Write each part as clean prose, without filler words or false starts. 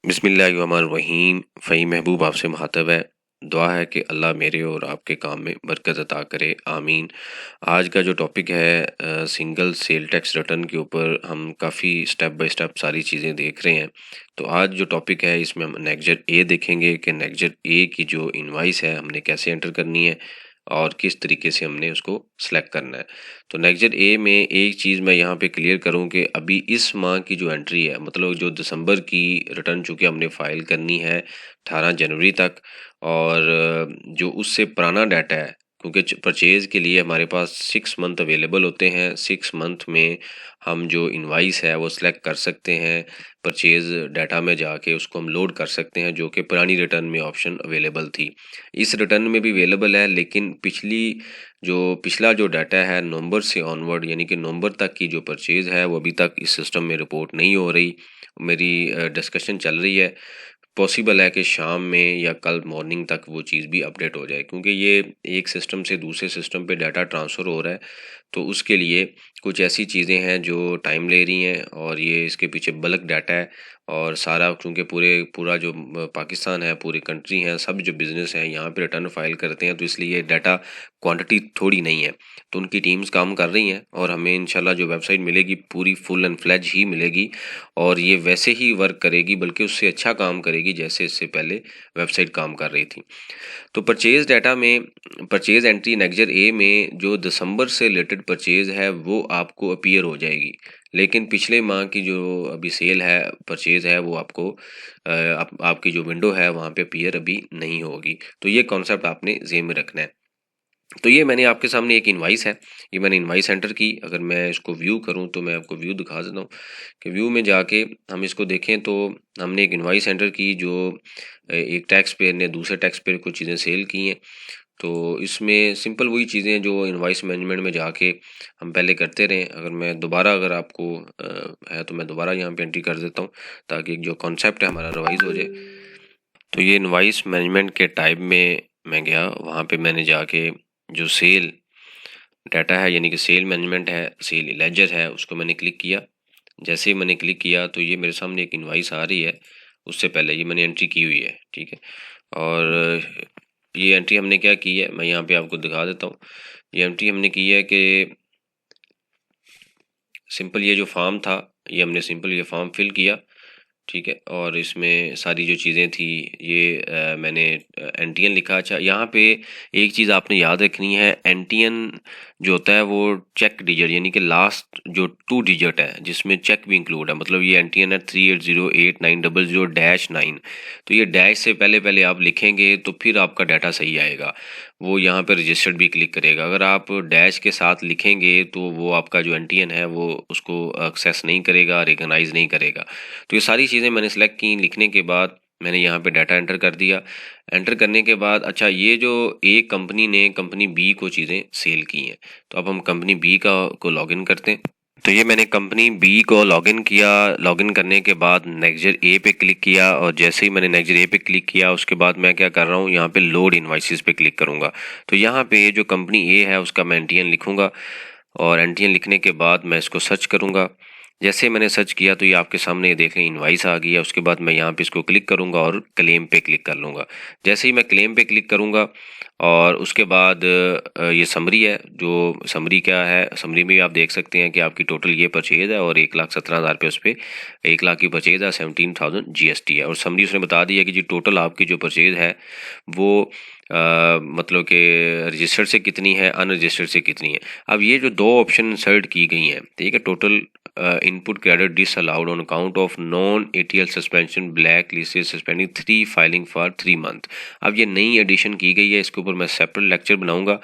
बिस्मिल्लाहिर्रहमानिर्रहीम। फ़हीम महबूब आपसे मुखातब है। दुआ है कि अल्लाह मेरे और आपके काम में बरकत अता करे, आमीन। आज का जो टॉपिक है सिंगल सेल टैक्स रिटर्न के ऊपर हम काफ़ी स्टेप बाय स्टेप सारी चीज़ें देख रहे हैं। तो आज जो टॉपिक है इसमें हम नेक्स्ट ए देखेंगे कि नेक्स्ट ए की जो इनवाइस है हमने कैसे एंटर करनी है और किस तरीके से हमने उसको सेलेक्ट करना है। तो नेक्स्ट ए में एक चीज़ मैं यहाँ पे क्लियर करूँ कि अभी इस माह की जो एंट्री है, मतलब जो दिसंबर की रिटर्न चूँकि हमने फ़ाइल करनी है 18 जनवरी तक, और जो उससे पुराना डाटा है, क्योंकि परचेज़ के लिए हमारे पास 6 मंथ अवेलेबल होते हैं। 6 मंथ में हम जो इनवाइस है वो सिलेक्ट कर सकते हैं, परचेज़ डाटा में जाके उसको हम लोड कर सकते हैं, जो कि पुरानी रिटर्न में ऑप्शन अवेलेबल थी। इस रिटर्न में भी अवेलेबल है, लेकिन पिछला जो डाटा है नवंबर से ऑनवर्ड, यानी कि नवंबर तक की जो परचेज़ है वो अभी तक इस सिस्टम में रिपोर्ट नहीं हो रही। मेरी डिस्कशन चल रही है, पॉसिबल है कि शाम में या कल मॉर्निंग तक वो चीज़ भी अपडेट हो जाए, क्योंकि ये एक सिस्टम से दूसरे सिस्टम पे डाटा ट्रांसफ़र हो रहा है। तो उसके लिए कुछ ऐसी चीज़ें हैं जो टाइम ले रही हैं, और ये इसके पीछे बल्क डाटा है। और सारा चूँकि पूरा जो पाकिस्तान है, पूरी कंट्री है, सब जो बिज़नेस हैं यहाँ पे रिटर्न फाइल करते हैं, तो इसलिए ये डाटा क्वांटिटी थोड़ी नहीं है। तो उनकी टीम्स काम कर रही हैं और हमें इंशाल्लाह जो वेबसाइट मिलेगी पूरी फुल एंड फ्लेज ही मिलेगी, और ये वैसे ही वर्क करेगी, बल्कि उससे अच्छा काम करेगी जैसे इससे पहले वेबसाइट काम कर रही थी। तो परचेज़ डाटा में परचेज़ एंट्री नेक्स्ट ए में जो दिसंबर से रिलेटेड परचेज़ है वो आपको अपीयर हो जाएगी, लेकिन पिछले माह की जो अभी सेल है, परचेज़ है, वो आपको आपकी जो विंडो है वहाँ पे अपीयर अभी नहीं होगी। तो ये कॉन्सेप्ट आपने ज़हन में रखना है। तो ये मैंने आपके सामने एक इनवाइस है, ये मैंने इनवाइस एंटर की। अगर मैं इसको व्यू करूँ तो मैं आपको व्यू दिखा देता हूँ कि व्यू में जाके हम इसको देखें तो हमने एक इनवाइस एंटर की जो एक टैक्स पेयर ने दूसरे टैक्स पेयर को चीज़ें सेल की हैं। तो इसमें सिंपल वही चीज़ें हैं जो इनवाइस मैनेजमेंट में जाके हम पहले करते रहे। अगर आपको है तो मैं दोबारा यहाँ पे एंट्री कर देता हूँ, ताकि जो कॉन्सेप्ट है हमारा रिवाइज हो जाए। तो ये इनवाइस मैनेजमेंट के टाइप में मैं गया, वहाँ पे मैंने जाके जो सेल डाटा है, यानी कि सेल मैनेजमेंट है, सेल लेजर है, उसको मैंने क्लिक किया। जैसे ही मैंने क्लिक किया तो ये मेरे सामने एक इनवाइस आ रही है। उससे पहले ये मैंने एंट्री की हुई है, ठीक है। और ये एंट्री हमने क्या की है मैं यहाँ पे आपको दिखा देता हूँ। ये एंट्री हमने की है कि सिंपल ये जो फॉर्म था, ये हमने सिंपल ये फॉर्म फिल किया, ठीक है। और इसमें सारी जो चीज़ें थी ये मैंने एनटीएन लिखा। अच्छा, यहाँ पे एक चीज़ आपने याद रखनी है, एनटीएन जो होता है वो चेक डिजिट, यानी कि लास्ट जो 2 डिजिट है जिसमें चेक भी इंक्लूड है। मतलब ये एनटीएन है 38089009। तो ये डैश से पहले पहले आप लिखेंगे तो फिर आपका डाटा सही आएगा, वो यहाँ पे रजिस्टर्ड भी क्लिक करेगा। अगर आप डैश के साथ लिखेंगे तो वो आपका जो एनटीएन है वो उसको एक्सेस नहीं करेगा, रिकगनाइज नहीं करेगा। तो ये सारी चीज़ें मैंने सेलेक्ट की। लिखने के बाद मैंने यहाँ पे डाटा एंटर कर दिया। एंटर करने के बाद अच्छा, ये जो एक कंपनी ने कंपनी बी को चीज़ें सेल की हैं, तो अब हम कंपनी बी को लॉगिन करते हैं। तो ये मैंने कंपनी बी को लॉगिन किया। लॉगिन करने के बाद नेक्स्ट ए पे क्लिक किया, और जैसे ही मैंने नेक्स्ट ए पे क्लिक किया उसके बाद मैं क्या कर रहा हूँ, यहाँ पे लोड इनवाइसेस पे क्लिक करूँगा। तो यहाँ पे जो कंपनी ए है उसका मैं एनटीएन लिखूँगा, और एनटीएन लिखने के बाद मैं इसको सर्च करूँगा। जैसे मैंने सर्च किया तो ये आपके सामने ये देख लें इनवाइस आ गई है। उसके बाद मैं यहाँ पे इसको क्लिक करूँगा और क्लेम पे क्लिक कर लूँगा। जैसे ही मैं क्लेम पे क्लिक करूँगा और उसके बाद ये समरी है। जो समरी क्या है, समरी में आप देख सकते हैं कि आपकी टोटल ये परचेज़ है और 1,17,000 रुपये उस पर 1,00,000 की परचेज़ है, 17,000 जीएसटी है। और समरी उसने बता दी है कि जी टोटल आपकी जो परचेज़ है वो मतलब कि रजिस्टर्ड से कितनी है, अनरजिस्टर्ड से कितनी है। अब ये जो 2 ऑप्शन इंसर्ट की गई हैं, ठीक है, total input credit disallowed on account of non ATL suspension black list suspending 3 filing for 3 month. अब ये नई एडिशन की गई है, इसके ऊपर मैं सेपरेट लेक्चर बनाऊंगा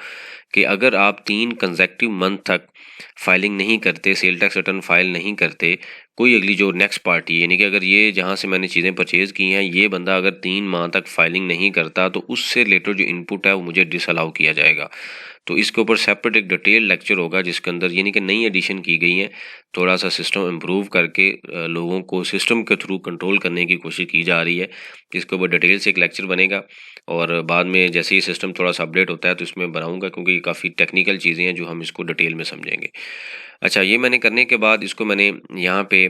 कि अगर आप 3 कंसेक्टिव मंथ तक फाइलिंग नहीं करते, सेल टैक्स रिटर्न फाइल नहीं करते, कोई अगली जो नेक्स्ट पार्टी, यानी कि अगर ये जहाँ से मैंने चीज़ें परचेज़ की हैं ये बंदा अगर 3 माह तक फाइलिंग नहीं करता तो उससे रिलेटेड जो इनपुट है वो मुझे डिसअलाउ किया जाएगा। तो इसके ऊपर सेपरेट एक डिटेल लेक्चर होगा जिसके अंदर यानी कि नई एडिशन की गई है, थोड़ा सा सिस्टम इम्प्रूव करके लोगों को सिस्टम के थ्रू कंट्रोल करने की कोशिश की जा रही है। इसके ऊपर डिटेल से एक लेक्चर बनेगा, और बाद में जैसे ही सिस्टम थोड़ा सा अपडेट होता है तो इसमें बनाऊंगा, क्योंकि ये काफ़ी टेक्निकल चीज़ें हैं जो हम इसको डिटेल में समझेंगे। अच्छा, ये मैंने करने के बाद इसको मैंने यहाँ पे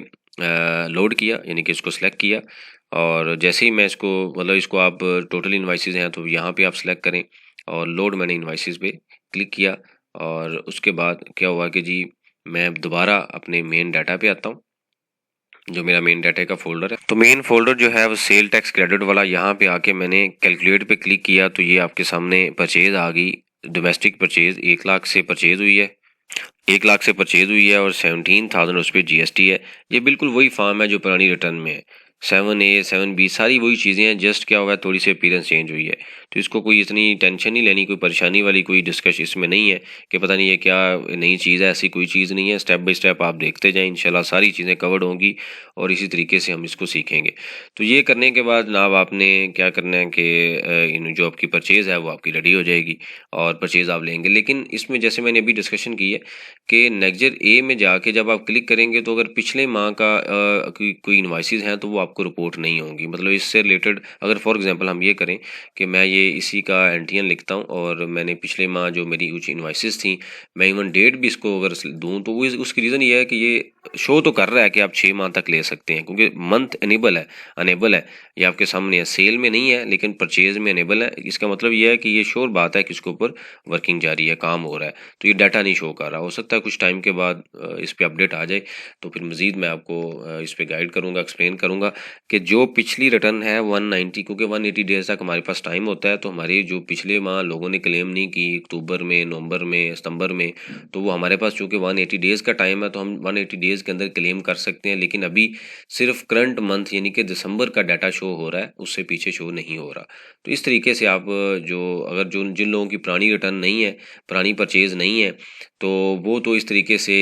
लोड किया, यानी कि इसको सेलेक्ट किया, और जैसे ही मैं इसको मतलब इसको आप टोटल इन्वाइसेस हैं तो यहाँ पे आप सेलेक्ट करें और लोड मैंने इन्वाइसेस पे क्लिक किया। और उसके बाद क्या हुआ कि जी मैं दोबारा अपने मेन डाटा पे आता हूँ, जो मेरा मेन डाटा का फ़ोल्डर है। तो मेन फ़ोल्डर जो है वो सेल टैक्स क्रेडिट वाला, यहाँ पे आके मैंने कैलकुलेट पे क्लिक किया तो ये आपके सामने परचेज़ आ गई। डोमेस्टिक परचेज़ 1 लाख से परचेज़ हुई है, 1 लाख से परचेज़ हुई है और 17,000 उस पर जीएसटी है। ये बिल्कुल वही फॉर्म है जो पुरानी रिटर्न में है। 7A 7B सारी वही चीज़ें हैं, जस्ट क्या हुआ है थोड़ी सी अपीयरेंस चेंज हुई है। तो इसको कोई इतनी टेंशन नहीं लेनी, कोई परेशानी वाली कोई डिस्कस इसमें नहीं है कि पता नहीं ये क्या नई चीज़ है। ऐसी कोई चीज़ नहीं है। स्टेप बाय स्टेप आप देखते जाएं, इंशाल्लाह सारी चीज़ें कवर्ड होंगी और इसी तरीके से हम इसको सीखेंगे। तो ये करने के बाद जनाब आपने क्या करना है कि इन जो आपकी परचेज़ है वो आपकी रेडी हो जाएगी और परचेज़ आप लेंगे। लेकिन इसमें जैसे मैंने अभी डिस्कशन की है कि नेक्स्ट ए में जाके जब आप क्लिक करेंगे तो अगर पिछले माह का कोई इन्वाइसेस हैं तो वो आपको रिपोर्ट नहीं होंगी। मतलब इससे रिलेटेड अगर फॉर एग्जांपल हम ये करें कि मैं ये इसी का एनटीएन लिखता हूँ और मैंने पिछले माह जो मेरी कुछ इन्वाइसेस थी, मैं इवन डेट भी इसको अगर दूँ तो वो उसकी रीज़न ये है कि ये शो तो कर रहा है कि आप 6 माह तक ले सकते हैं, क्योंकि मंथ अनेबल है। ये आपके सामने है, सेल में नहीं है लेकिन परचेज में अनेबल है। इसका मतलब ये है कि ये श्योर बात है कि इसके ऊपर वर्किंग जारी है, काम हो रहा है। तो ये डाटा नहीं शो कर रहा। हो सकता है कुछ टाइम के बाद इस पे अपडेट आ जाए तो फिर मज़ीद मैं आपको इस पे गाइड करूँगा, एक्सप्लेन करूँगा कि जो पिछली रिटर्न है 190, क्योंकि 180 डेज़ तक हमारे पास टाइम होता है। तो हमारी जो पिछले माह लोगों ने क्लेम नहीं की अक्टूबर में, नवंबर में, सितंबर में, तो वो हमारे पास चूँकि 180 डेज़ का टाइम है तो हम 180 डेज़ के अंदर क्लेम कर सकते हैं। लेकिन अभी सिर्फ करंट मंथ यानी कि दिसंबर का डाटा शो हो रहा है, उससे पीछे शो नहीं हो रहा। तो इस तरीके से आप जो अगर जो जिन लोगों की पुरानी रिटर्न नहीं है, पुरानी परचेज़ नहीं है, तो वो तो इस तरीके से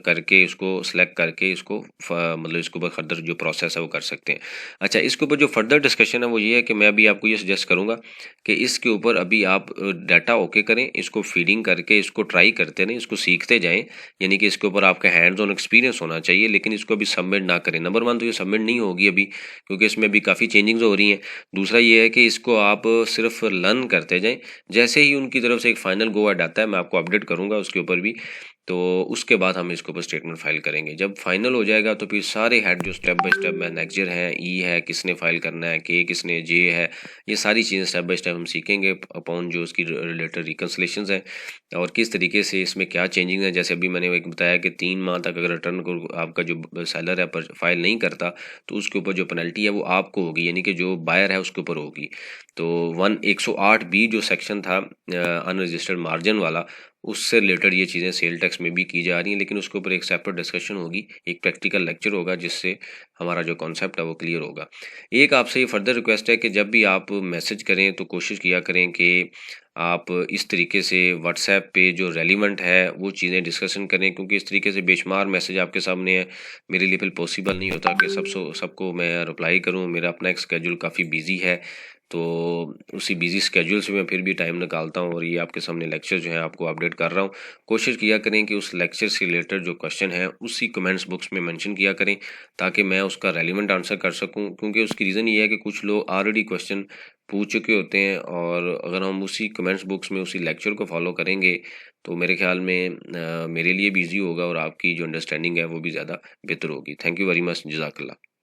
करके इसको सेलेक्ट करके इसको मतलब इसके ऊपर फर्दर जो प्रोसेस है वो कर सकते हैं। अच्छा, इसके ऊपर जो फर्दर डिस्कशन है वो ये है कि मैं अभी आपको ये सजेस्ट करूँगा कि इसके ऊपर अभी आप डाटा ओके करें, इसको फीडिंग करके इसको ट्राई करते रहें, इसको सीखते जाएँ। यानी कि इसके ऊपर आपका हैंड्स ऑन एक्सपीरियंस होना चाहिए, लेकिन इसको अभी सबमिट ना करें। नंबर 1 तो ये सबमिट नहीं होगी अभी, क्योंकि इसमें अभी काफ़ी चेंजिंग्स हो रही हैं। दूसरा ये है कि इसको आप सिर्फ लर्न करते जाएँ। जैसे ही उनकी तरफ से एक फाइनल गो अहेड आता है मैं आपको अपडेट करूँगा उसके ऊपर भी। तो उसके बाद हम इसके ऊपर स्टेटमेंट फाइल करेंगे। जब फाइनल हो जाएगा तो फिर सारे हेड जो स्टेप बाय स्टेप मैनेजर हैं, ई है, किसने फाइल करना है, के किसने, जे है, ये सारी चीज़ें स्टेप बाय स्टेप हम सीखेंगे अपॉन जो उसकी रिलेटेड रिकन्सिलेशंस हैं और किस तरीके से इसमें क्या चेंजिंग है। जैसे अभी मैंने एक बताया कि 3 माह तक अगर रिटर्न को आपका जो सेलर है पर फाइल नहीं करता तो उसके ऊपर जो पेनल्टी है वो आपको होगी, यानी कि जो बायर है उसके ऊपर होगी। तो 108 बी जो सेक्शन था अनरजिस्टर्ड मार्जिन वाला, उससे रिलेटेड ये चीज़ें सेल टैक्स में भी की जा रही हैं। लेकिन उसके ऊपर एक सेपरेट डिस्कशन होगी, एक प्रैक्टिकल लेक्चर होगा जिससे हमारा जो कॉन्सेप्ट है वो क्लियर होगा। एक आपसे ये फर्दर रिक्वेस्ट है कि जब भी आप मैसेज करें तो कोशिश किया करें कि आप इस तरीके से व्हाट्सएप पे जो रेलिवेंट है वो चीज़ें डिस्कशन करें, क्योंकि इस तरीके से बेशुमार मैसेज आपके सामने है, मेरे लिए बिल्कुल पॉसिबल नहीं होता कि सबको मैं रिप्लाई करूं। मेरा अपना एक स्केड्यूल काफ़ी बिजी है, तो उसी बिजी स्केड्यूल से मैं फिर भी टाइम निकालता हूं और ये आपके सामने लेक्चर जो है आपको अपडेट कर रहा हूं। कोशिश किया करें कि उस लेक्चर से रिलेटेड जो क्वेश्चन है उसी कमेंट्स बॉक्स में मेंशन किया करें ताकि मैं उसका रेलिवेंट आंसर कर सकूं। क्योंकि उसकी रीज़न ये है कि कुछ लोग ऑलरेडी क्वेश्चन पूछ चुके होते हैं और अगर हम उसी कमेंट्स बॉक्स में उसी लेक्चर को फॉलो करेंगे तो मेरे ख्याल में मेरे लिए भी ईजी होगा और आपकी जो अंडरस्टैंडिंग है वो भी ज़्यादा बेहतर होगी। थैंक यू वेरी मच, जज़ाकल्लाह।